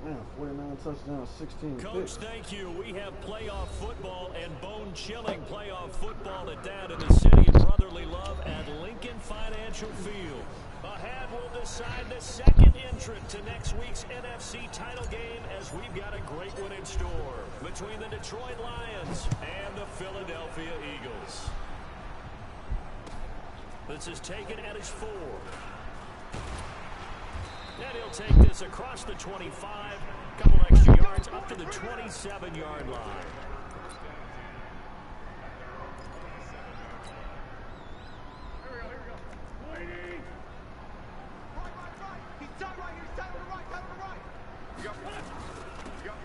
Man, 49 touchdowns, 16 Coach, picks. thank you. We have playoff football and bone-chilling playoff football at that in the city of brotherly love at Lincoln Financial Field. Ahead, we'll decide the second entrant to next week's NFC title game as we've got a great one in store between the Detroit Lions and the Philadelphia Eagles. This is taken at his 4. And he'll take this across the 25, couple extra yards up to the 27-yard line.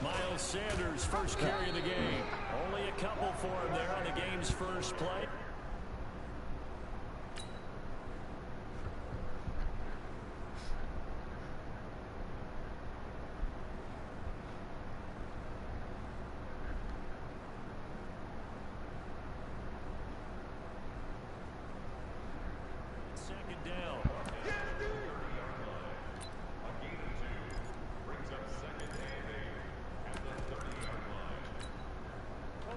Miles Sanders, first carry of the game. Only a couple for him there on the game's first play. Second down.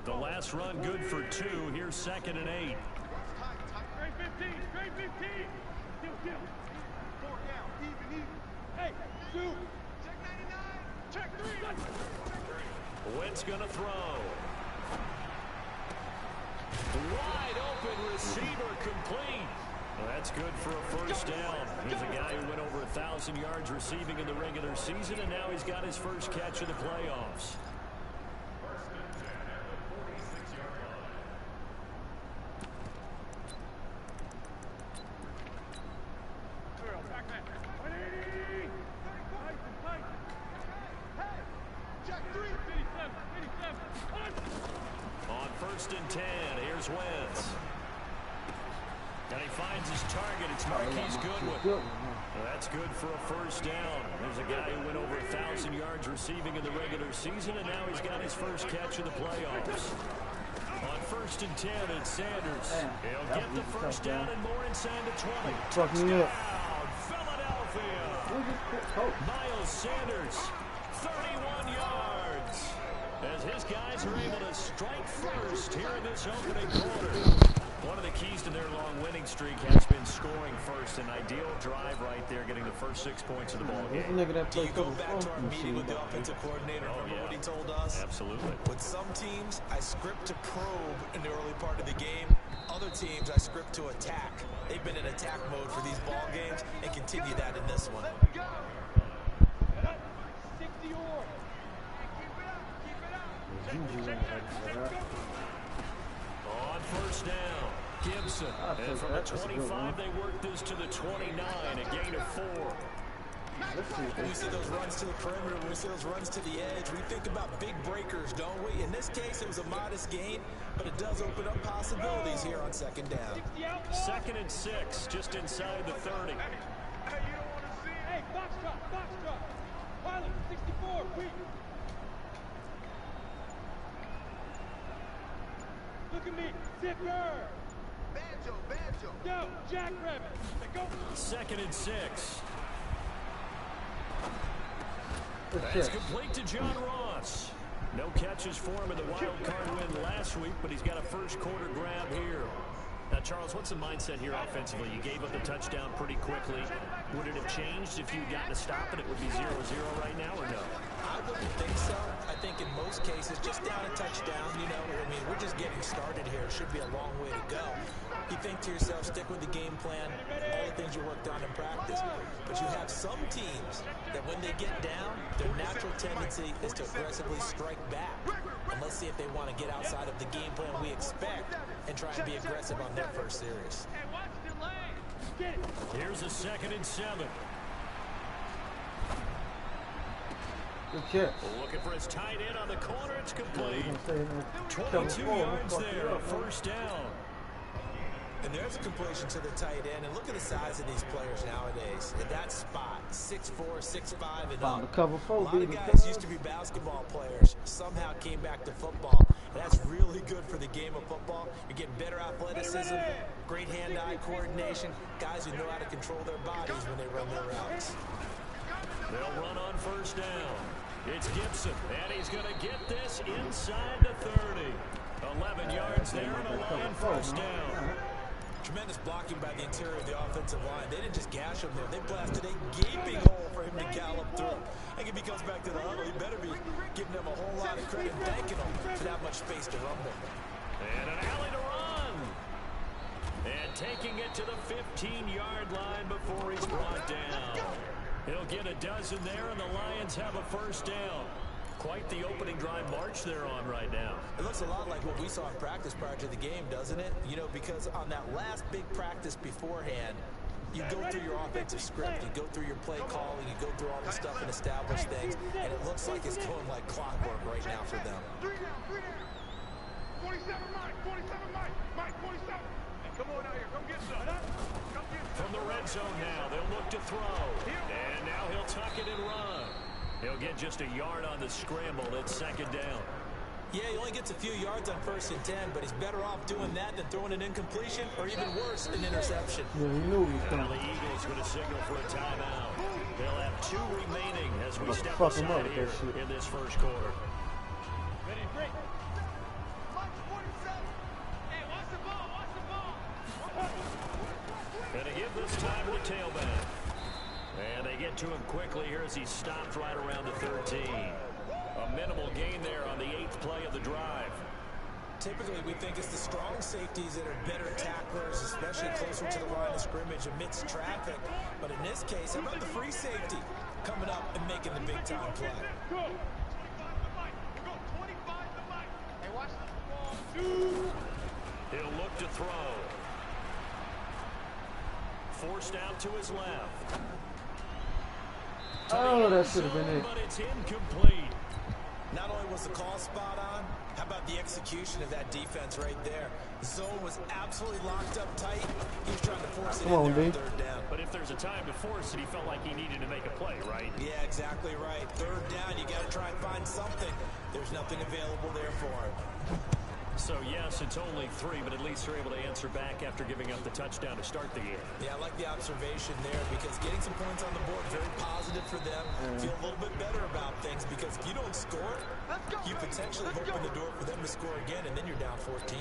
The last run good for 2. Here's 2nd and 8. Straight 15, straight 15. Kill. 4 down, even. Hey, 2. Check 99. Check 3. Wentz gonna throw. Wide open receiver complete. Well, that's good for a first down. He's a guy who went over 1,000 yards receiving in the regular season, and now he's got his first catch of the playoffs. On 1st and 10, here's Wentz. And he finds his target. It's Marquise Goodwin. That's good for a first down. There's a guy who went over 1,000 yards receiving in the regular season, and now he's got his first catch of the playoffs. On 1st and 10, it's Sanders. He'll get the first down and more inside the 20. Touchdown, Philadelphia. Miles Sanders, 31 yards. As his guys are able to strike first here in this opening quarter. One of the keys to their long winning streak has been scoring first. An ideal drive right there, getting the first 6 points of the ball game. Do you go back to our meeting with the offensive coordinator? Remember what he told us? Absolutely. With some teams, I script to probe in the early part of the game. Other teams, I script to attack. They've been in attack mode for these ball games and continue that in this one. 60 or. On 1st down, Gibson. And from the 25, they work this to the 29, a gain of 4. When we see those runs to the perimeter, when we see those runs to the edge, we think about big breakers, don't we? In this case, it was a modest gain, but it does open up possibilities here on 2nd down. 2nd and 6, just inside the 30. Hey, box drop. Pilot, 64, quick. Look at me, zipper. Banjo. Yo, jackrabbit. Go. 2nd and 6. That's complete to John Ross. No catches for him in the wild card win last week, but he's got a first quarter grab here. Now, Charles, what's the mindset here offensively? You gave up the touchdown pretty quickly. Would it have changed if you'd gotten a stop and it would be 0-0 right now, or no? I wouldn't think so. I think in most cases, just down a touchdown, we're just getting started here. It should be a long way to go. You think to yourself, stick with the game plan, all the things you worked on in practice. But you have some teams that when they get down, their natural tendency is to aggressively strike back. And let's see if they want to get outside of the game plan we expect and try and be aggressive on their first series. Here's a 2nd and 7. Good catch. Looking for his tight end on the corner. It's complete. 22 yards there, a first down. And there's a completion to the tight end. And look at the size of these players nowadays. In that spot, 6'4", 6'5", and up. A lot of guys used to be basketball players. Somehow came back to football. And that's really good for the game of football. You're getting better athleticism, great hand-eye coordination, guys who know how to control their bodies when they run their routes. They'll run on first down. It's Gibson, and he's going to get this inside the 30. 11 yards there and a Lion first down. Tremendous blocking by the interior of the offensive line. They didn't just gash him there. They blasted a gaping hole for him to gallop through. And if he comes back to the huddle, he better be giving them a whole lot of credit, thanking them for that much space to rumble. And an alley to run. And taking it to the 15-yard line before he's brought down. He'll get a dozen there, and the Lions have a first down. Quite the opening drive march they're on right now. It looks a lot like what we saw in practice prior to the game, doesn't it? You know, because on that last big practice beforehand, you go through your offensive script, you go through your play calling, you go through all the stuff and establish things, and it looks like it's going like clockwork right now for them. 47 Mike, 47 Mike, 47. Hey, come on out here, come get some. From the red zone now, they'll look to throw. And now he'll tuck it and run. He'll get just a yard on the scramble. It's second down. Yeah, he only gets a few yards on 1st and 10, but he's better off doing that than throwing an incompletion or even worse, an interception. Yeah, he knew he was Now coming. the Eagles going to signal for a timeout. They'll have 2 remaining as we step aside here in this first quarter. Ready, break. Mike, 47. Hey, watch the ball, watch the ball. Going to give this time to the tailback. And they get to him quickly here as he stopped right around the 13. A minimal gain there on the 8th play of the drive. Typically, we think it's the strong safeties that are better tacklers, especially closer to the line of scrimmage amidst traffic. But in this case, how about the free safety coming up and making the big-time play? Go. 25 to Mike. Go 25 to Mike. Hey, watch the ball. He'll look to throw. Forced out to his left. Oh, that should have been it. But it's incomplete. Not only was the call spot on, how about the execution of that defense right there? Zone was absolutely locked up tight. He was trying to force it in there on 3rd down. But if there's a time to force it, he felt like he needed to make a play, right? Yeah, exactly right. 3rd down, you got to try and find something. There's nothing available there for him. So, yes, it's only 3, but at least they're able to answer back after giving up the touchdown to start the game. Yeah, I like the observation there because getting some points on the board, very positive for them. Feel a little bit better about things because if you don't score, you potentially open the door for them to score again, and then you're down 14.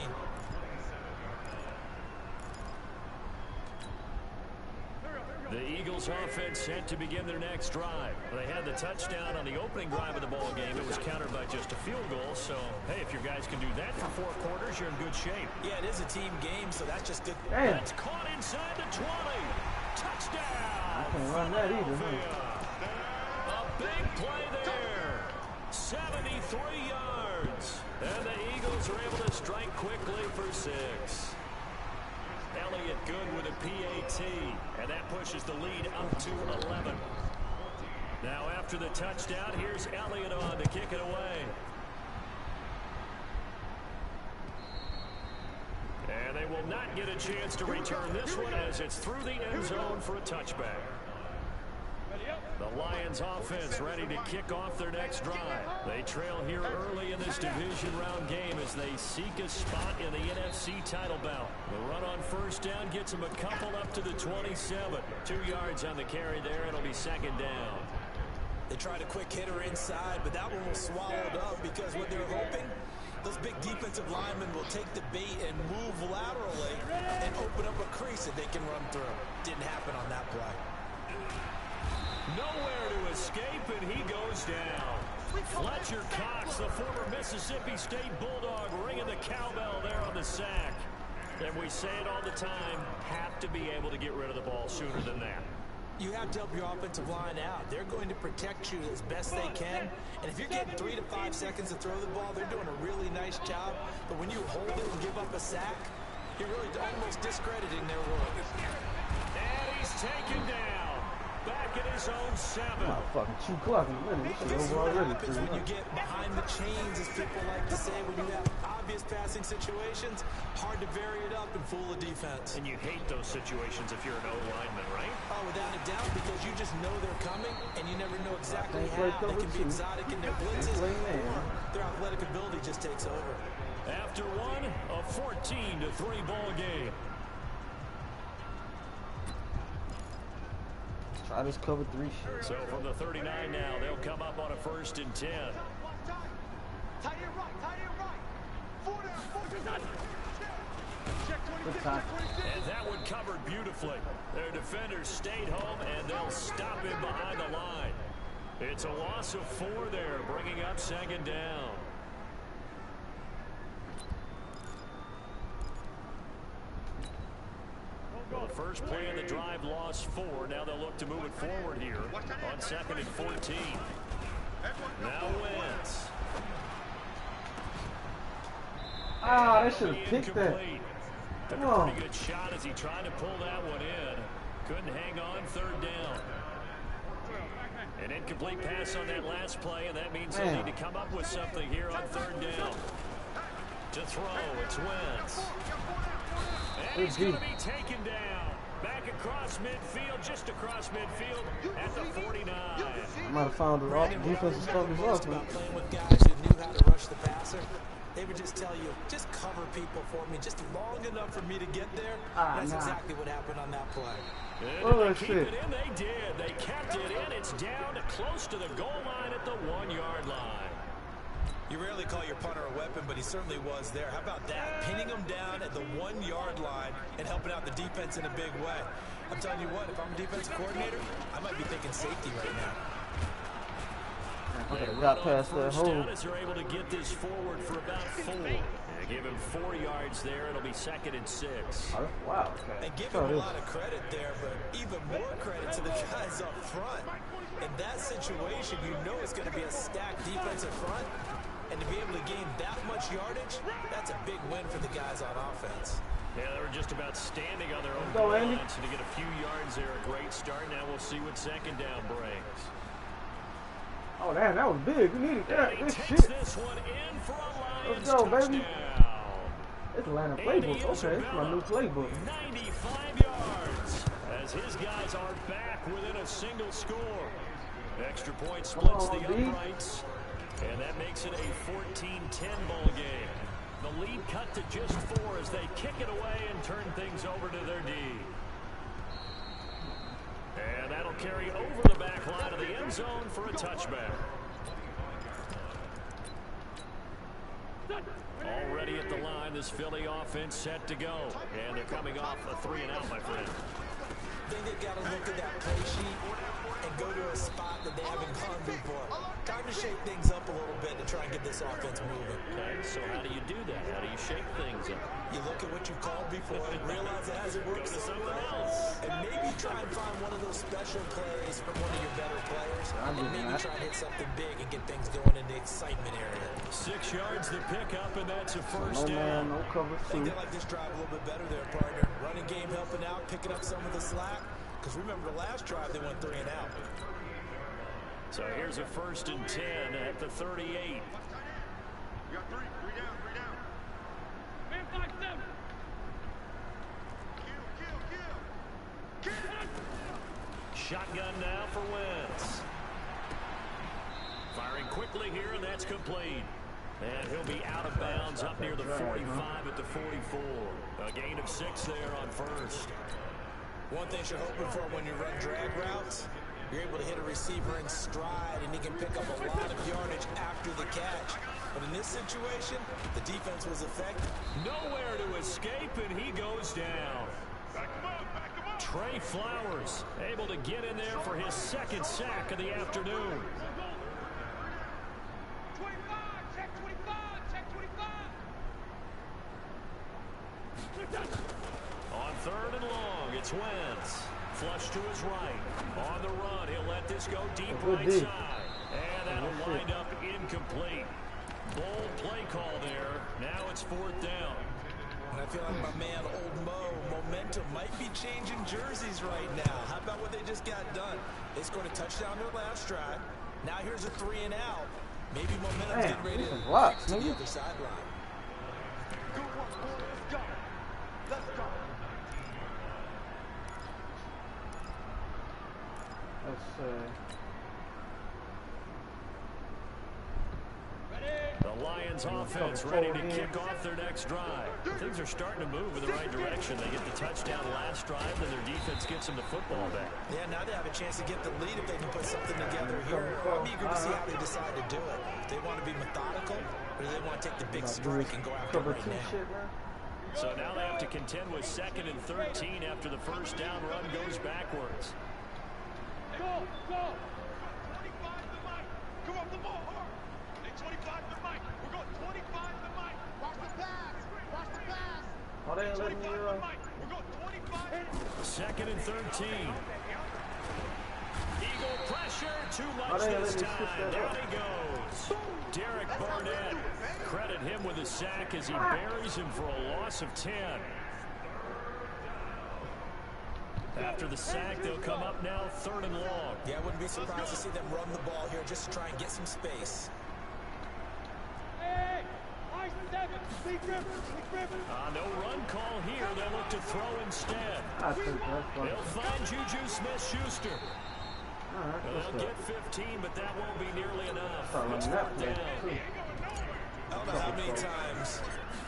The Eagles offense set to begin their next drive. They had the touchdown on the opening drive of the ball game. It was countered by just a field goal. So, hey, if your guys can do that for 4 quarters, you're in good shape. Yeah, it is a team game, so that's just good. Damn. That's caught inside the 20. Touchdown. I can't run that either, A big play there. 73 yards. And the Eagles are able to strike quickly for 6. Elliott good with a PAT, and that pushes the lead up to 11. Now after the touchdown, here's Elliott on to kick it away. And they will not get a chance to return this one as it's through the end zone for a touchback. The Lions offense ready to kick off their next drive. They trail here early in this division round game as they seek a spot in the NFC title bout. The run on 1st down gets them a couple up to the 27. 2 yards on the carry there. It'll be 2nd down. They tried a quick hitter inside, but that one was swallowed up because what they're hoping, those big defensive linemen will take the bait and move laterally and open up a crease that they can run through. Didn't happen on that play. Nowhere to escape, and he goes down. Fletcher Cox, the former Mississippi State Bulldog, ringing the cowbell there on the sack. And we say it all the time, have to be able to get rid of the ball sooner than that. You have to help your offensive line out. They're going to protect you as best they can. And if you're getting 3 to 5 seconds to throw the ball, they're doing a really nice job. But when you hold it and give up a sack, you're really almost discrediting their work. And he's taken down. Back at his own 7. Oh, fucking 2 o'clock in a minute. This This is shit what over already. happens when you get behind the chains, as people like to say, when you have obvious passing situations, hard to vary it up and fool the defense. And you hate those situations if you're an O-lineman, right? Oh, without a doubt, because you just know they're coming, and you never know exactly how. They can be exotic in their blitzes, or their athletic ability just takes over. After one, a 14-3 ball game. Try I just covered 3 shit. So from the 39 now, they'll come up on a 1st and 10. Tight end right. 4 down, 4 down. Check 26, Good time. check 26. And that one covered beautifully. Their defenders stayed home, and they'll stop him behind the line. It's a loss of 4 there, bringing up 2nd down. Well, the first play of the drive lost 4. Now they'll look to move it forward here on 2nd and 14. Now Wentz. Ah, they should have picked that. Incomplete. Took Come a on. pretty good shot as he tried to pull that one in. Couldn't hang on 3rd down. An incomplete pass on that last play, and that means they'll need to come up with something here on 3rd down. To throw, it's Wentz. And he's going to be taken down. Back across midfield, just across midfield at the 49. I might have found the defensive stuff as well. About playing with guys who knew how to rush the passer. They would just tell you, just cover people for me, just long enough for me to get there. That's exactly what happened on that play. Oh, Keep shit. it in, they did. They kept it in. It's down close to the goal line at the 1-yard line. You rarely call your punter a weapon, but he certainly was there. How about that? Pinning him down at the 1-yard line and helping out the defense in a big way. I'm telling you what, if I'm a defensive coordinator, I might be thinking safety right now. Okay, got past that hole. They're able to get this forward for about 4. Give him 4 yards there. It'll be 2nd and 6. Oh, wow. Okay. And give him a lot of credit there, but even more credit to the guys up front. In that situation, you know it's going to be a stacked defensive front. And to be able to gain that much yardage, that's a big win for the guys on offense. Yeah, they were just about standing on their own goal line, so to get a few yards there, a great start. Now we'll see what 2nd down brings. Oh, damn, that was big. We needed that. This Takes shit. this one in for a Lions Let's go, baby. touchdown. It's Atlanta playbook. Okay, it's my new playbook. 95 yards as his guys are back within a single score. Extra point splits the uprights, and that makes it a 14-10 ball game. The lead cut to just 4 as they kick it away and turn things over to their D. And that'll carry over the back line of the end zone for a touchback. Already at the line, this Philly offense set to go. And they're coming off a 3-and-out, my friend. I think they got to look at that play sheet and go to a spot that they haven't gone before. Time to shake things up a little bit to try and get this offense moving. Okay, so how do you do that? How do you shake things up? You look at what you called before and realize it hasn't worked somewhere else. And maybe try and find one of those special plays from one of your better players. And maybe try and hit something big and get things going in the excitement area. 6 yards to pick up, and that's a first down. No cover I think they like this drive a little bit better there, partner. Running game helping out, picking up some of the slack. Because remember, the last drive they went 3-and-out. So here's a 1st and 10 at the 38. You got 3 down. Man, 5-7. Kill. Shotgun now for Wentz. Firing quickly here, and that's complete. And he'll be out of bounds up near the 45 at the 44. A gain of 6 there on 1st. One thing you're hoping for when you run drag routes, you're able to hit a receiver in stride, and he can pick up a lot of yardage after the catch. But in this situation, the defense was effective. Nowhere to escape, and he goes down. Back him up. Trey Flowers able to get in there for his 2nd sack of the afternoon. 25, check 25. On 3rd and long, it's Wentz. Flush to his right. On the run, he'll let this go deep right side. And that'll wind up incomplete. Bold play call there. Now it's 4th down. And I feel like my man, Old Mo, momentum might be changing jerseys right now. How about what they just got done? They scored a touchdown their last drive. Now here's a 3-and-out. Maybe momentum's getting ready to blocks, to the other sideline. Good work, boy. Let's go. Let's The Lions Lions offense ready to kick off their next drive. Things are starting to move in the right direction. They get the touchdown last drive, then their defense gets them the football back. Yeah, now they have a chance to get the lead if they can put something together here. I'm eager to see how they decide to do it. If they want to be methodical, or do they want to take the big strike and go after it right now? So now they have to contend with 2nd and 13 after the first down run goes backwards. Go! 25 to Mike. Come up the ball hard. Hey, 25 to Mike. We're going 25 to Mike. Watch the pass. Watch the pass. 25 to Mike. We're going 25. 2nd and 13. Eagle pressure. Too much this time. Down he goes. Derek Barnett. Credit him with a sack as he buries him for a loss of 10. After the sack, they'll come up now 3rd and long. Yeah, I wouldn't be surprised to see them run the ball here just to try and get some space. Hey, I 7. Big river. No run call here. They'll look to throw instead. They'll find Juju Smith-Schuster. They'll get 15, but that won't be nearly enough. It's 4th down. I don't know how many times,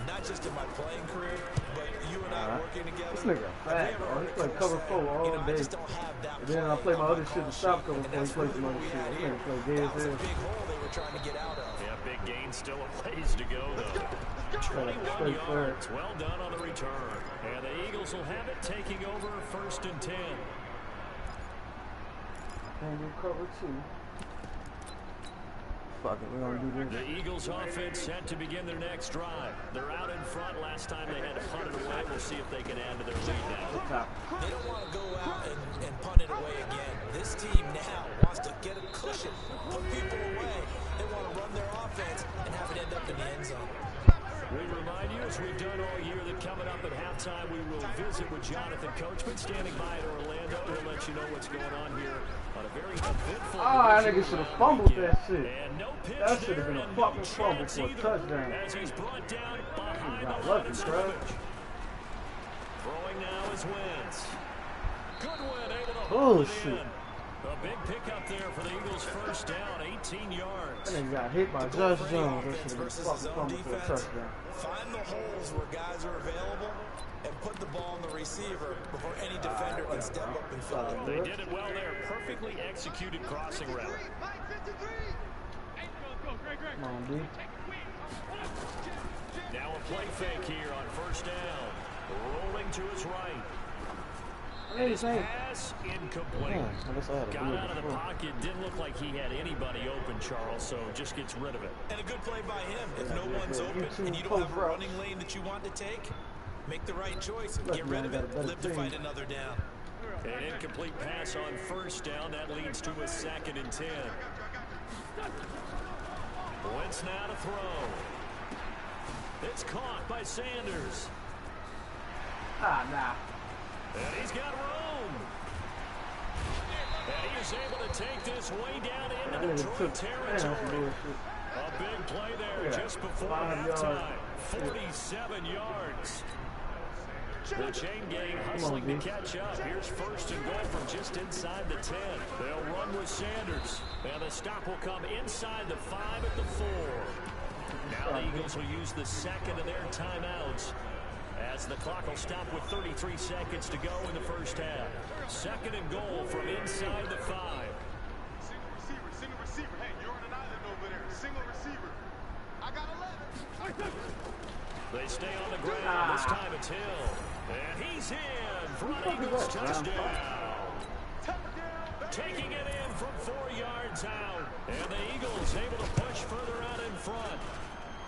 not just in my playing career, but you and I working together. This nigga fat, bro. He play cover 4 all day. I just don't have that. And then I play my other shit to stop cover 4. He plays some other shit. This nigga play dead. That was a big hole they were trying to get out of. Yeah, big gain, still a ways to go, though. 21 yards. Well done on the return. And the Eagles will have it, taking over 1st and 10. And you cover 2. Fuck it, we're gonna do this. The Eagles offense set to begin their next drive. They're out in front. Last time they had to punt it away. We'll see if they can add to their lead now. They don't want to go out and punt it away again. This team now wants to get a cushion, put people away. They want to run their offense and have it end up in the end zone. We remind you, as we've done all year, that coming up at halftime, we will visit with Jonathan Coachman standing by at Orlando. He'll let you know what's going on here on a very eventful. That nigga should have fumbled that shit. And no pitch That should have been a fucking fumble for a touchdown. As he's brought down behind Not the line lucky, of bro. scrimmage. Throwing now is Wentz. Goodwin able to Oh, hold it shit. in. A big pickup there for the Eagles' first down, 18 yards. That nigga got hit by Josh Jones. That should have been Versus his fucking own fumble for a defense. touchdown. Find the holes where guys are available and put the ball on the receiver before any defender can step up and fill it. They did it well there. Perfectly executed crossing route. Come on, dude. Now a play fake here on 1st down. Rolling to his right. His pass incomplete. Got out of the pocket. Didn't look like he had anybody open, Charles, so just gets rid of it. And a good play by him. If no one's open and you don't have a running lane that you want to take, make the right choice and get rid of it. Live to fight another down. An incomplete pass on 1st down. That leads to a 2nd and 10. Wentz now to throw. It's caught by Sanders. Nah. And he's got room. And he is able to take this way down into Detroit territory. A big play there just before halftime. 47 yards. The chain gang hustling to catch up. Here's 1st and goal from just inside the 10. They'll run with Sanders. And the stop will come inside the 5 at the 4. Now the Eagles will use the 2nd of their timeouts, as the clock will stop with 33 seconds to go in the first half. 2nd and goal from inside the 5. Single receiver. Hey, you're on an island over there. Single receiver. I got 11. They stay on the ground. This time it's Hill. And he's in for an Eagles touchdown. Taking it in from 4 yards out. And the Eagles able to push further out in front.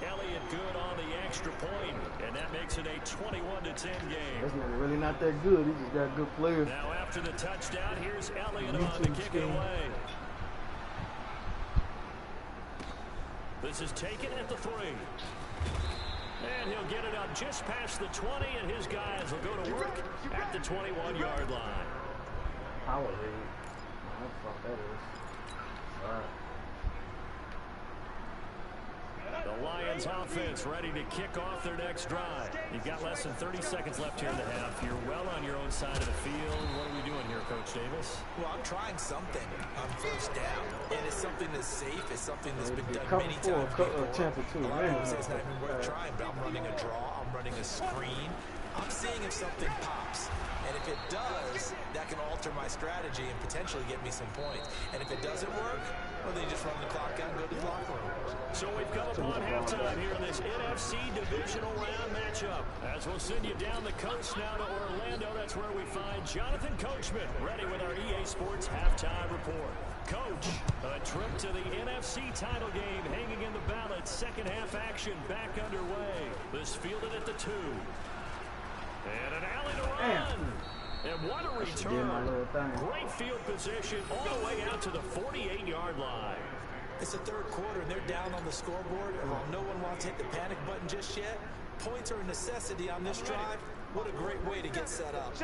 Elliott good on the extra point, and that makes it a 21-10 game. That's really not that good. He just got good players. Now after the touchdown, here's Elliott on to kick it away. This is taken at the 3. And he'll get it up just past the 20, and his guys will go to work at the 21-yard line. Power read. What the fuck that is. All right. The Lions offense ready to kick off their next drive. You've got less than 30 seconds left here in the half. You're well on your own side of the field. What are we doing here, Coach Davis? Well, I'm trying something on first down. And it's something that's safe. It's something that's been done many times before. A lot of people say it's not even worth trying, but I'm running a draw. I'm running a screen. I'm seeing if something pops. And if it does, that can alter my strategy and potentially get me some points. And if it doesn't work, well, then you just run the clock out and go to the locker room. So we've come upon halftime here in this NFC Divisional Round matchup. As we'll send you down the coast now to Orlando, that's where we find Jonathan Coachman, ready with our EA Sports Halftime Report. Coach, a trip to the NFC title game hanging in the balance. Second half action back underway. This fielded at the 2. And an alley to run. And what a return. Great field position all the way out to the 48-yard line. It's the third quarter, and they're down on the scoreboard. And while no one wants to hit the panic button just yet, points are a necessity on this drive. What a great way to get set up.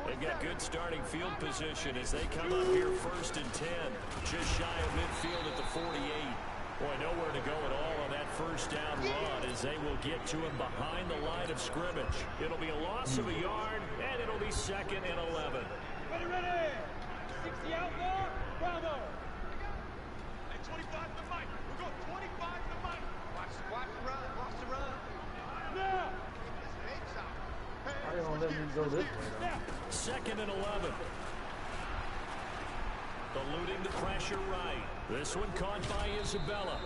They've got good starting field position as they come up here 1st and 10. Just shy of midfield at the 48. Boy, nowhere to go at all on that first down run as they will get to him behind the line of scrimmage. It'll be a loss of a yard, and it'll be 2nd and 11. Ready. 60 out there. Bravo. Hey, 25 to Mike. We're going 25 to Mike. Watch the run. Watch the run. Now. I don't let me go this way, though. 2nd and 11. Eluding the pressure right. This one caught by Isabella.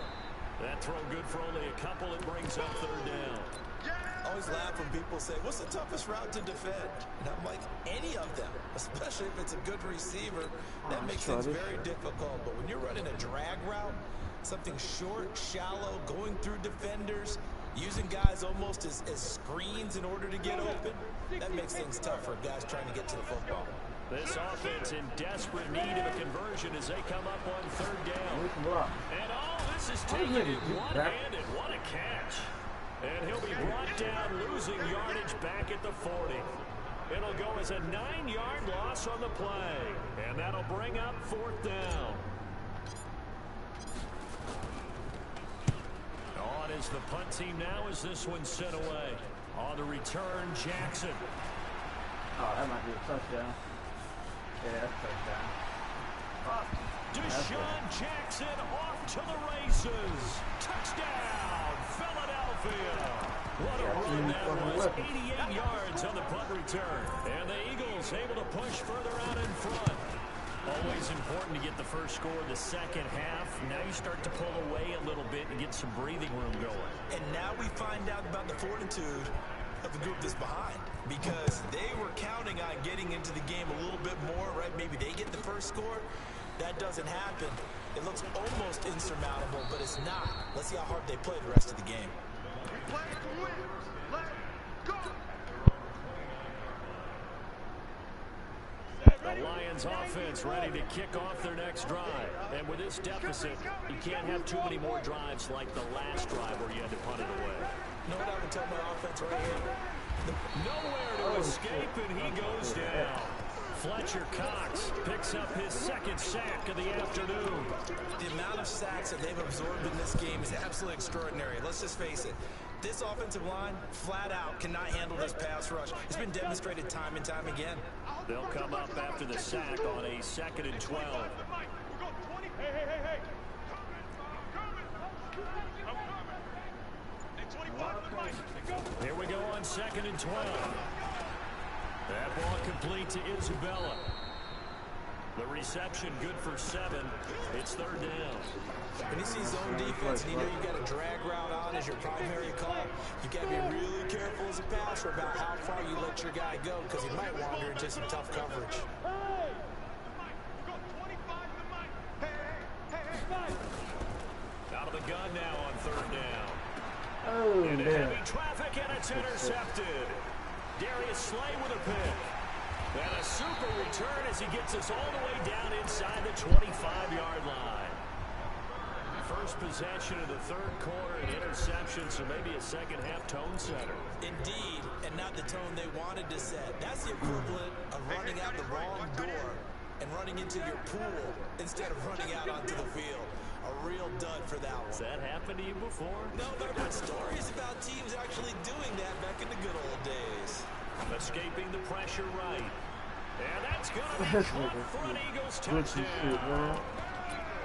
That throw good for only a couple. It brings up 3rd down. I always laugh when people say, what's the toughest route to defend? And I'm like, any of them, especially if it's a good receiver. That makes things very difficult. But when you're running a drag route, something short, shallow, going through defenders, using guys almost as screens in order to get open, that makes things tough for guys trying to get to the football. This offense in desperate need of a conversion as they come up on 3rd down. And this is taken in one-handed. What a catch. And he'll be brought down, losing yardage back at the 40. It'll go as a 9-yard loss on the play. And that'll bring up 4th down. On is the punt team now as this one's sent away. On the return, Jackson. Oh, that might be a touchdown. Yeah, that's touchdown. Deshaun Jackson off to the races. Touchdown, Philadelphia. What a run that was. 88 yards on the punt return. And the Eagles able to push further out in front. Always important to get the first score of the second half. Now you start to pull away a little bit and get some breathing room going. And now we find out about the fortitude of the group that's behind, because they were counting on getting into the game a little bit more, right? Maybe they get the first score. That doesn't happen. It looks almost insurmountable, but it's not. Let's see how hard they play the rest of the game. We play to win. Let's go. The Lions offense ready to kick off their next drive. And with this deficit, you can't have too many more drives like the last drive where you had to punt it away. You know what I would tell my offense right here? Nowhere to escape, and he goes down. Fletcher Cox picks up his 2nd sack of the afternoon. The amount of sacks that they've absorbed in this game is absolutely extraordinary. Let's just face it. This offensive line, flat out, cannot handle this pass rush. It's been demonstrated time and time again. They'll come up after the sack on a 2nd and 12. Hey. Here we go on 2nd and 12. That ball complete to Isabella. The reception good for 7. It's 3rd down. When you see zone defense and you know you've got a drag route on as your primary call, you got to be really careful as a passer about how far you let your guy go, because he might wander into some tough coverage. Out of the gun now on 3rd down. Oh, into heavy traffic, and it's intercepted. Darius Slay with a pick. And a super return as he gets us all the way down inside the 25-yard line. First possession of the 3rd quarter, an interception, so maybe a second-half tone setter. Indeed, and not the tone they wanted to set. That's the equivalent of running out the wrong door and running into your pool instead of running out onto the field. A real dud for that one. Has that happened to you before? No, but I've heard stories about teams actually doing that back in the good old days. Escaping the pressure right. And that's going to be caught for an Eagles touchdown.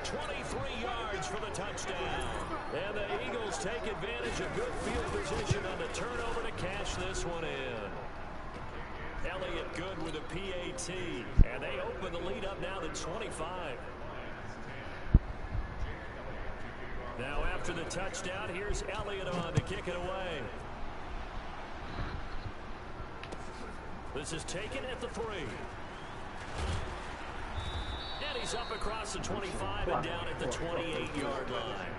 23 yards for the touchdown. And the Eagles take advantage of good field position on the turnover to cash this one in. Elliott good with a PAT. And they open the lead up now to 25. Now after the touchdown, here's Elliott on to kick it away. This is taken at the 3. And he's up across the 25 and down at the 28-yard line.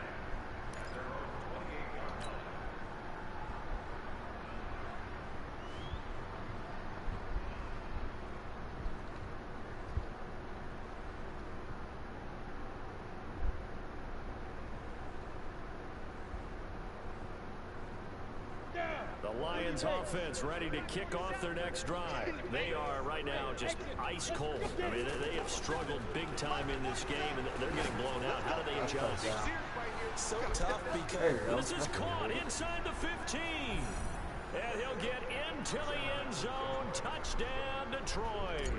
The Lions offense ready to kick off their next drive. They are right now just ice cold. I mean, they have struggled big time in this game, and they're getting blown out. How do they adjust? So tough because this is caught inside the 15. And he'll get into the end zone. Touchdown, Detroit.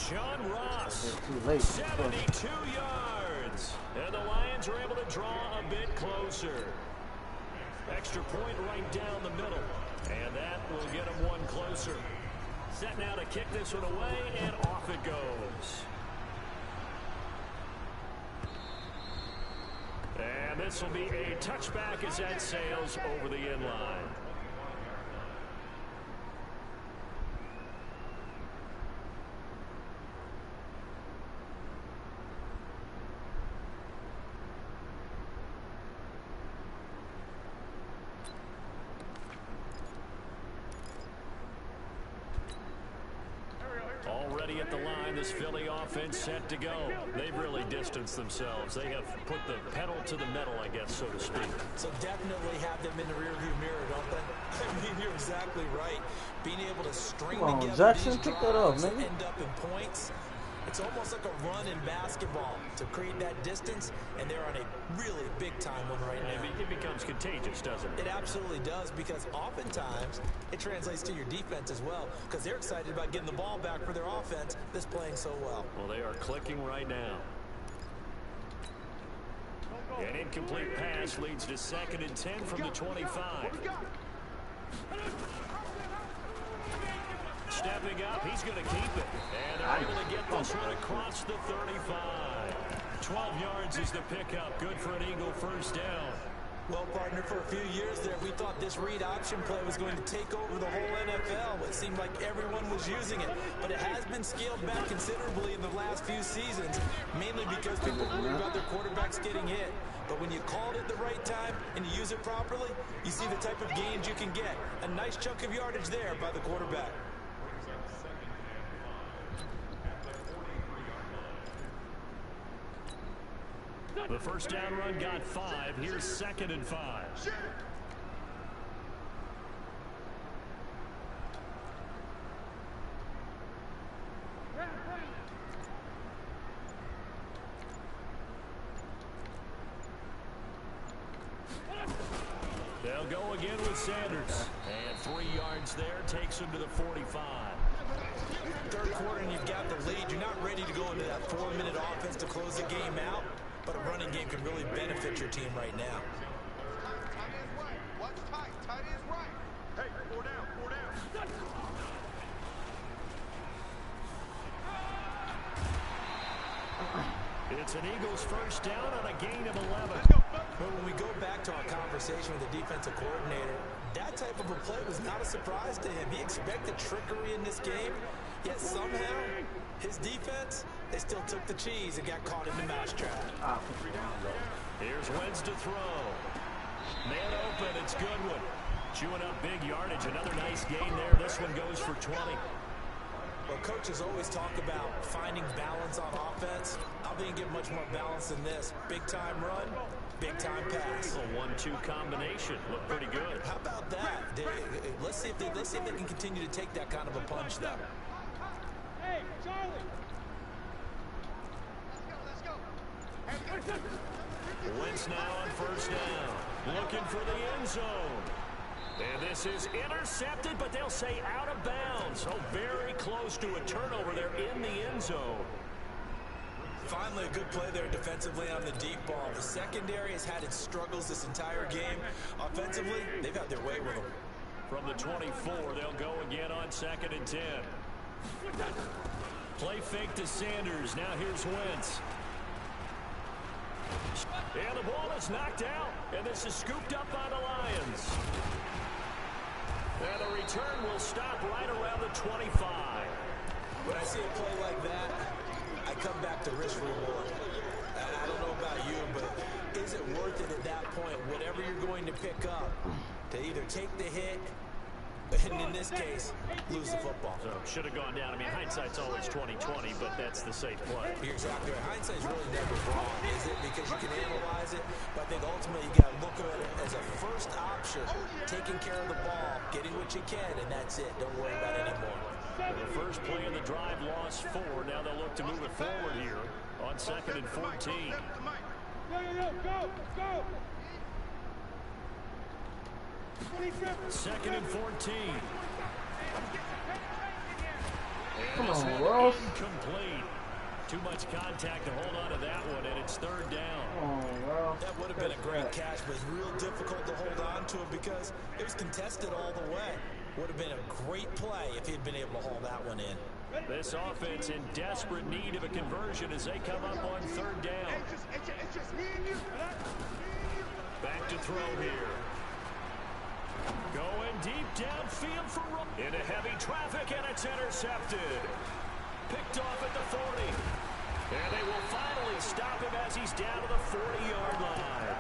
John Ross, 72 yards. And the Lions are able to draw a bit closer. Extra point right down the middle. And that will get them one closer. Set now to kick this one away, and off it goes. And this will be a touchback as that sails over the end line. Already at the line, this Philly offense set to go. They've really distanced themselves. They have put the pedal to the metal, I guess, so to speak. So definitely have them in the rearview mirror, don't they? I mean, you're exactly right. Being able to string together Jackson, these pick that up, drives man. and end up in points. It's almost like a run in basketball to create that distance, and they're on a really big-time one right now. It becomes contagious, doesn't it? It absolutely does, because oftentimes it translates to your defense as well, because they're excited about getting the ball back for their offense that's playing so well. Well, they are clicking right now. An incomplete pass leads to 2nd and 10 from the 25. Stepping up, he's going to keep it. And they're able to get this one across the 35. 12 yards is the pickup. Good for an Eagle first down. Well, partner, for a few years there, we thought this read option play was going to take over the whole NFL. It seemed like everyone was using it, but it has been scaled back considerably in the last few seasons, mainly because people worry about their quarterbacks getting hit. But when you call it at the right time and you use it properly, you see the type of gains you can get. A nice chunk of yardage there by the quarterback. The first down run got 5. Here's 2nd and 5. They'll go again with Sanders. And 3 yards there takes him to the 45. Third quarter and you've got the lead. You're not ready to go into that 4-minute offense to close the game out. But a running game can really benefit your team right now. Tight is right. Watch tight. Tight is right. Hey, 4 down. 4 down. It's an Eagles first down on a gain of 11. But when we go back to our conversation with the defensive coordinator, that type of a play was not a surprise to him. He expected trickery in this game, yet somehow his defense, they still took the cheese and got caught in the mousetrap. Here's Wentz to throw. Man open, it's Goodwin. Chewing up big yardage. Another nice gain there. This one goes for 20. Well, coaches always talk about finding balance on offense. I don't think you get much more balance than this. Big-time run, big-time pass. A 1-2 combination. Looked pretty good. How about that? Let's see if they can continue to take that kind of a punch, though. Hey, Charlie. Let's go. Let's go. Hey, Wentz now on first down. Looking for the end zone. And this is intercepted, but they'll say out of bounds. So very close to a turnover there in the end zone. Finally, a good play there defensively on the deep ball. The secondary has had its struggles this entire game. Offensively, they've had their way with them. From the 24, they'll go again on 2nd and 10. Play fake to Sanders. Now here's Wentz. And the ball is knocked out. And this is scooped up by the Lions. And the return will stop right around the 25. When I see a play like that, I come back to risk reward. I don't know about you, but is it worth it at that point, whatever you're going to pick up, to either take the hit, and in this case, lose the football? So should have gone down. I mean, hindsight's always 20/20, but that's the safe play. You're exactly right. Hindsight's really never wrong, is it? Because you can analyze it, but I think ultimately you got to look at it as a first option, taking care of the ball, getting what you can, and that's it. Don't worry about it anymore. The first play in the drive lost 4. Now they'll look to move it forward here on 2nd and 14. Go! 2nd and 14. Come on, Ross. Incomplete. Too much contact to hold on to that one, and it's 3rd down. That would have been a great catch, but it's real difficult to hold on to it because it was contested all the way. Would have been a great play if he'd been able to haul that one in. This offense in desperate need of a conversion as they come up on 3rd down. Back to throw here. Going deep downfield for into heavy traffic, and it's intercepted. Picked off at the 40. And they will finally stop him as he's down to the 40-yard line.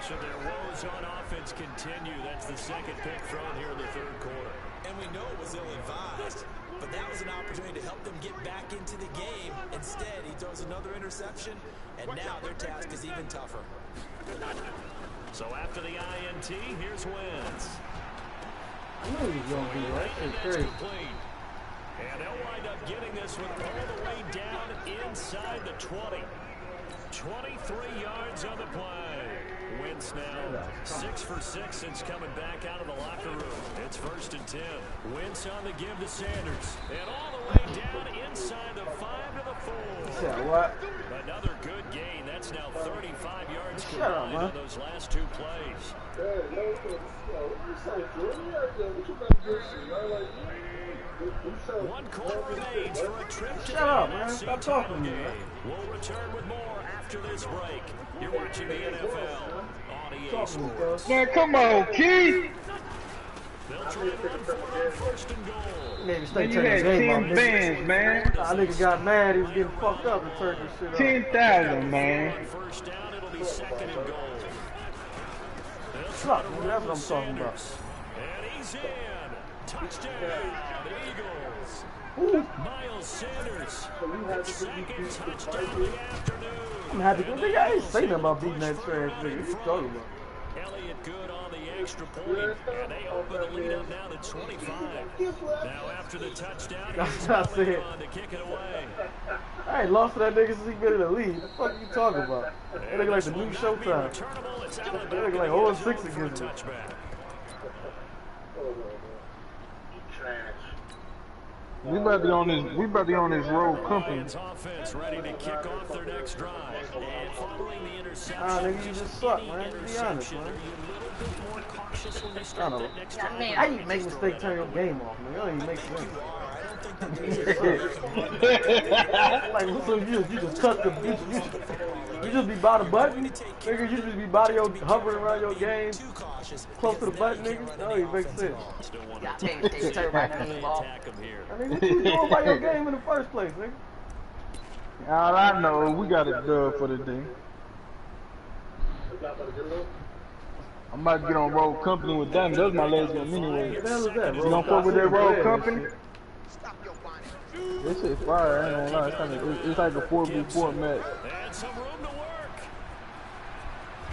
So their woes on offense continue. That's the 2nd pick thrown here in the 3rd quarter. And we know it was ill-advised, but that was an opportunity to help them get back into the game. Instead, he throws another interception, and now their task is even tougher. So after the INT, here's Wentz. I knew he was going to be right. It's crazy. Complete. And they'll wind up getting this one all the way down inside the 20. 23 yards on the play. Wentz now 6 for 6 since coming back out of the locker room. It's 1st and 10. Wentz on the give to Sanders. And all the way down inside the 5 to the 4. Yeah, what? Another good gain. That's now 35 yards combined on those last 2 plays. One quarter remains for a trip to the NFC title game. We'll return with more after this break. You're watching the NFL on EA Sports. Man, come on, Keith. They'll try and run for it on 1st and goal. Man, you had 10 fans, man. That nigga got mad. He was getting fucked up and turned this shit off. 10,000, man. On 1st down, it'll be 2nd and goal. Suck, that's what I'm talking about. And he's in. Touchdown, Eagles. Miles Sanders, 2nd touchdown of the afternoon. I'm happy because I ain't say nothing about beating that trash nigga. What you talking about? Elliott good on the extra point, and they open the lead up now to 25. Now after the touchdown, he's on to kick it away. I ain't lost to that nigga since he been in the league. What the fuck are you talking about? That nigga like the new Showtime. That nigga like 0-6 against me. We about to be on this road company. Lions offense ready to kick off their next drive. And following the interception, Nigga, you just suck, man. Be honest, man. I don't know. I mean, how you make a mistake, turn your game off, man? You don't even make sense. Like, so you just cut the you just be by the button, nigga. You just be hovering around your game, close to the button, nigga. That don't even make sense. I mean, what you doing by your game in the first place, nigga? All I know, we got a dub for the day. I'm about to get on road company with them. That's my last game anyway. What the hell is that, bro? You gonna fuck with that road company? This shit fire, I ain't gonna lie. It's like a 4v4 match. And some room to work.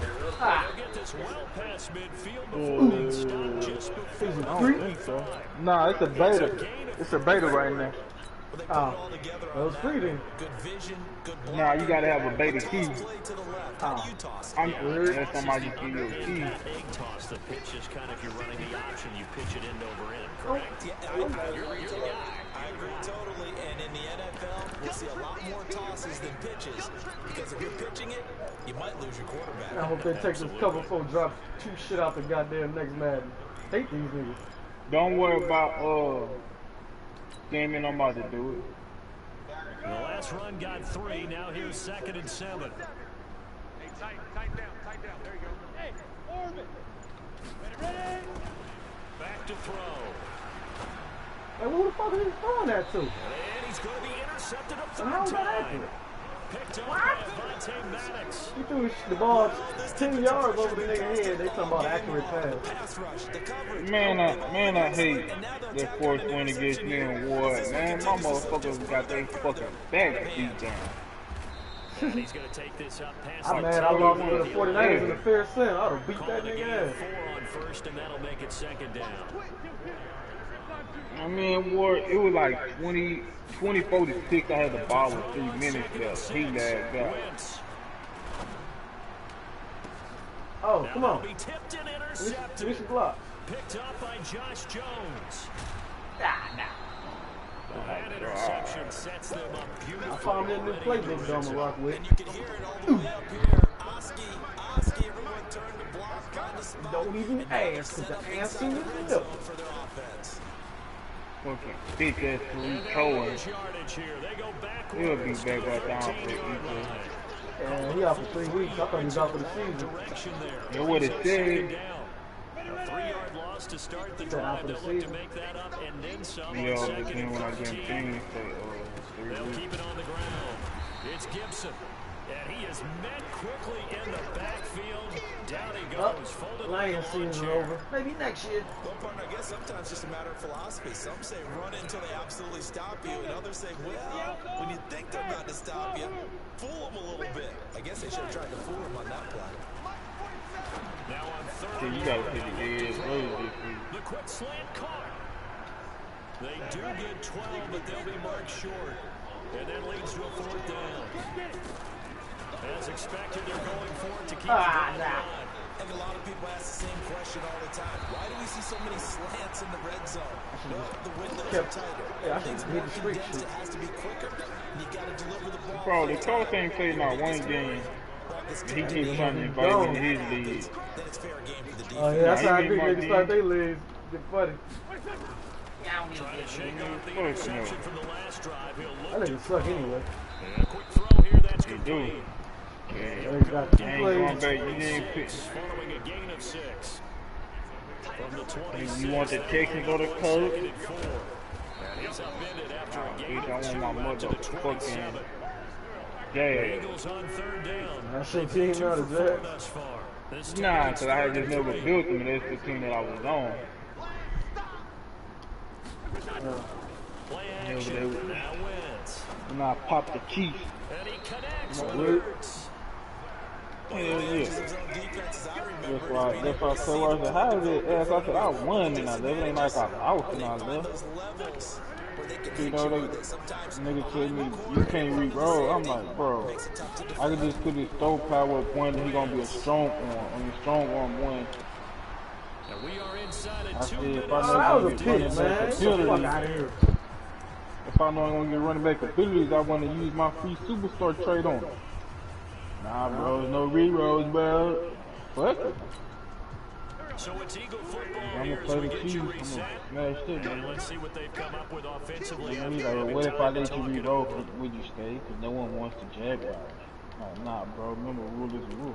They'll get this well past midfield before being stopped just before I don't think so. Nah, it's a beta. It's a beta right now. Well, they put it all together that was free then. Good vision, good blocking. Nah, you gotta have a beta key. Play to the left. How do you toss? Unless somebody give you a key. Egg toss. The pitch is kind of, if you're running the option, you pitch it end over end, correct? Yeah, I agree totally. And in the NFL, we'll see a lot more tosses than pitches. Because if you're pitching it, you might lose your quarterback. I hope they take this cover before drop 2 shit out the goddamn next Madden. Hate these niggas. Don't worry about gaming. I'm about to do it. The last run got 3. Now here's 2nd and 7. Hey, tight down. There you go. Hey, Orbit. Ready? Back to throw. Hey, who the fuck is he throwing that to? And he's going to be intercepted up And how was that time. accurate? Picked up by Vontae Maddox. He threw the ball 10 yards over the nigga head. They talking about accurate pass. Man, I hate that force win against me and Ward. Man, my motherfuckers got their fucking back beat down. And he's going to take this up past I'm mad I lost to the 49ers in the fair sin. I would have beat that nigga ass. 4 on first, and that'll make it 2nd down. I mean, Ward, it was like 24-6. I had the ball with 3 minutes left. He lagged out. Oh, come on. Be tipped and We intercepted. should block. Picked up by Josh Jones. Nah. That interception sets them up I beautifully. found me a new playbook to rock with. And you can hear it all the way up here. Oski, everyone turned to block. Kind of Don't even ask, because the answer is no. for their offense. Fucking bitch ass Tariq Cohen. Yardage here. They go backwards. He'll be back right down for it. 13-yard And he out for 3 weeks. I thought he was out for the season. direction there. You know what it said? Second down. A 3-yard loss to start the drive. They'll look to make that up and then some. Yeah, on but 2nd then and when I get 13. things, say, 3 They'll weeks. keep it on the ground. It's Gibson. And he is met quickly in the backfield. Down he goes. Folded like Lions a season lawn chair. over. Maybe next year. Well, partner, I guess sometimes it's just a matter of philosophy. Some say run until they absolutely stop you, and others say, well, when you think they're about to stop you, fool them a little bit. I guess they should have tried to fool them on that play. Now on 3rd. So you gotta take the edge. What is this? The quick slant caught. They do get 12, but they'll be marked short. And that leads to a 4th down. As expected, they're going for it to keep the ball alive. And a lot of people ask the same question all the time. Why do we see so many slants in the red zone? Well, the windows are tighter. Yeah, I Things should more hit the street condensed. shit. It has to be quicker. And you got to deliver the ball. Bro, the coach ain't played not one game. He keeps trying to invite me to his league. Then it's fair game for the defense. Oh, yeah, that's Nah, how I he think made niggas my start team. their legs. Get funny. Trying to shake off the Fuck no. interception from the last drive. He'll That look nigga to suck anyway. and a quick throw here. That's He complete. do. They got 2 I ain't plays. going back. You ain't pick. Following a gain of 6. From the 26. You want the Texans or the Colts? 2nd and 4. And he's upended after a gain Bitch, I of 2 want my out to the motherfucking 27. yeah. Eagles on 3rd down. That's your team now, the 2 for 4 Jags. thus far. This Nah, time it's cause I had 3rd just and never 3. built them, and that's the team that I was on. Play Yeah, action. they would- Now wins. And I popped the key. And he connects What? with Hurts. Hell yeah. Zone defenses, I remember That's why I told her, how is it? As I said, I won and I left. It ain't like I lost and I left. those levels where they can You hit know, you they, with it. Sometimes nigga tell me, you can't re-roll. I'm like, bro, makes it tough to I defend. can just put his throw power up one and he gonna be a strong arm. I mean, strong arm one. And we are inside I a said, 2 if minutes. I Oh, know that I'm was a gonna pick, get man. running Get back the fuck abilities, out of here. if I know I'm gonna get running back abilities, I want to use my free superstar trade on him. Nah, bro, no re-rolls, bro. Fuck it. So it's Eagle football I'm here gonna as play we the get Chiefs. you I'm reset. gonna smash it, And man. let's see what they've come up with offensively. And he's after like, having what if I time to let you talk it re-roll? over. Would you stay? Because no one wants to Jaguars. Like, nah, bro. Remember, rule is a rule.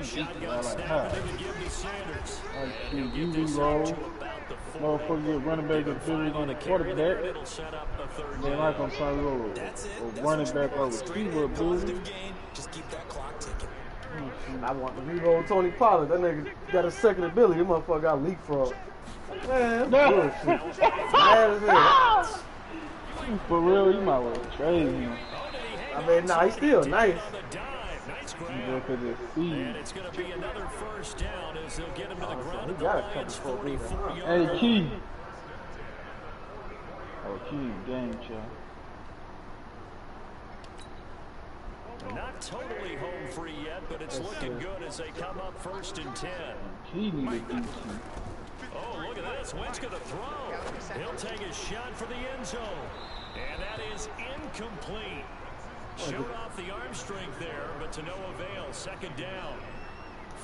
Shotgun snap, and they would give to Sanders. Like, you This re-roll. out to about the 40. Motherfucker get running back and abilities on the quarterback. It'll set up a 3rd Then down. like I'm trying to roll a running back or receiver ability. Positive gain, just keep that clock ticking. I want to re-roll Tony Pollard. That nigga got a second ability. That motherfucker got leapfrog. Man, No. bullshit. Mad as hell. For real, you might well trade me. I mean, nah, he's still nice. On the dive. Nice ground. And it's going to be another first down as they'll get him to the ground at the Lions' 44-yard line. Hey, Key. Oh, Key, game, child. Not totally home free yet, but it's looking good as they come up 1st and 10. Key needed to do Oh, look at this. Wentz going to throw. He'll take a shot for the end zone. And that is incomplete. Showed off the arm strength there, but to no avail. 2nd down.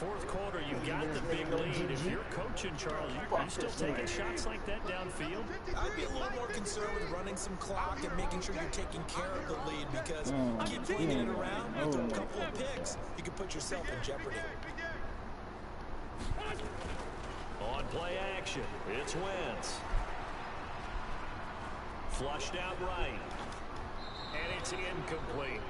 4th quarter, you've got the big lead. If you're coaching, Charles, you still taking shots like that downfield? I'd be a little more concerned with running some clock and making sure you're taking care of the lead, because keep flinging it around, after a couple of picks, you can put yourself in jeopardy. On play action, it's Wentz. Flushed out right. And it's incomplete.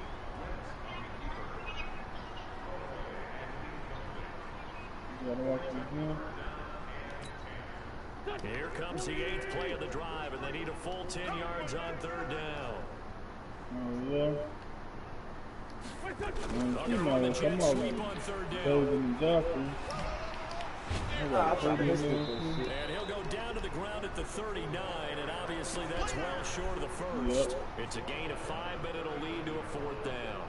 Here comes the 8th play of the drive, and they need a full 10 yards on 3rd down. Oh, yeah. Come on, sweep on 3rd down. And he'll go down to the ground at the 39, and obviously that's well short of the first. Yep. It's a gain of 5, but it'll lead to a 4th down.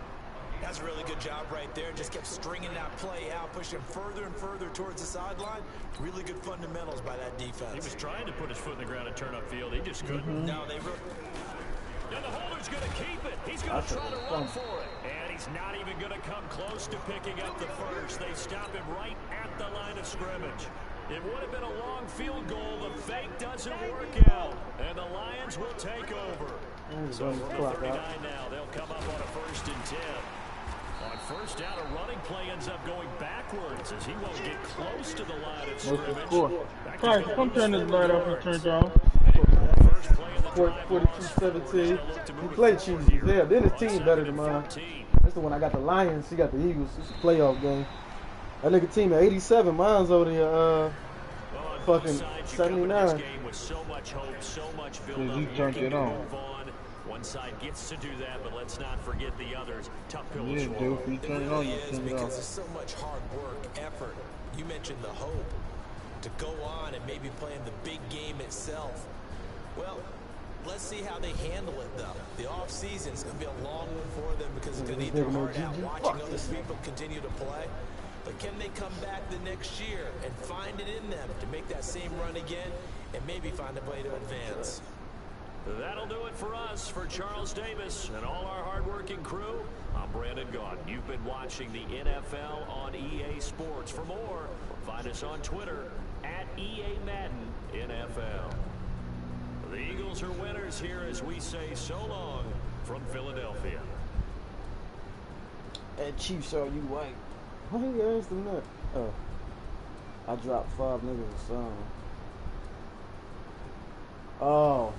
That's a really good job right there. Just kept stringing that play out, pushing further and further towards the sideline. Really good fundamentals by that defense. He was trying to put his foot in the ground and turn upfield. He just couldn't. No, they were. And the holder's going to keep it. He's going to try to run for it. And he's not even going to come close to picking up the first. They stop him right at the line of scrimmage. It would have been a long field goal. The fake doesn't work out. And the Lions will take over. So from 39 now, they'll come up on a 1st and 10. On 1st down, a running play ends up going backwards as he won't get close to the line of scrimmage. All right, come turn this light off and turn it on. 42-17. He played Chiefs. Yeah, then his team better than mine. That's the one I got the Lions. He got the Eagles. It's a playoff game. That nigga team at 87. Mine's over there fucking 79. So much hope, so much build up. You turned it on. One side gets to do that, but let's not forget the others. Tough pill to Yeah, swallow. dude, you turn it on, you It is, turn it because off. there's so much hard work, effort. You mentioned the hope to go on and maybe play in the big game itself. Well, let's see how they handle it, though. The off-season is going to be a long one for them because it's going to need their heart out watching other people continue to play. But can they come back the next year and find it in them to make that same run again and maybe find a way to advance? That'll do it for us. For Charles Davis and all our hardworking crew, I'm Brandon Gaudin. You've been watching the NFL on EA Sports. For more, find us on Twitter at EA Madden NFL. The Eagles are winners here as we say so long from Philadelphia. And Chiefs, are you white? Why you asked him that? Oh, I dropped 5 niggas or something. Oh.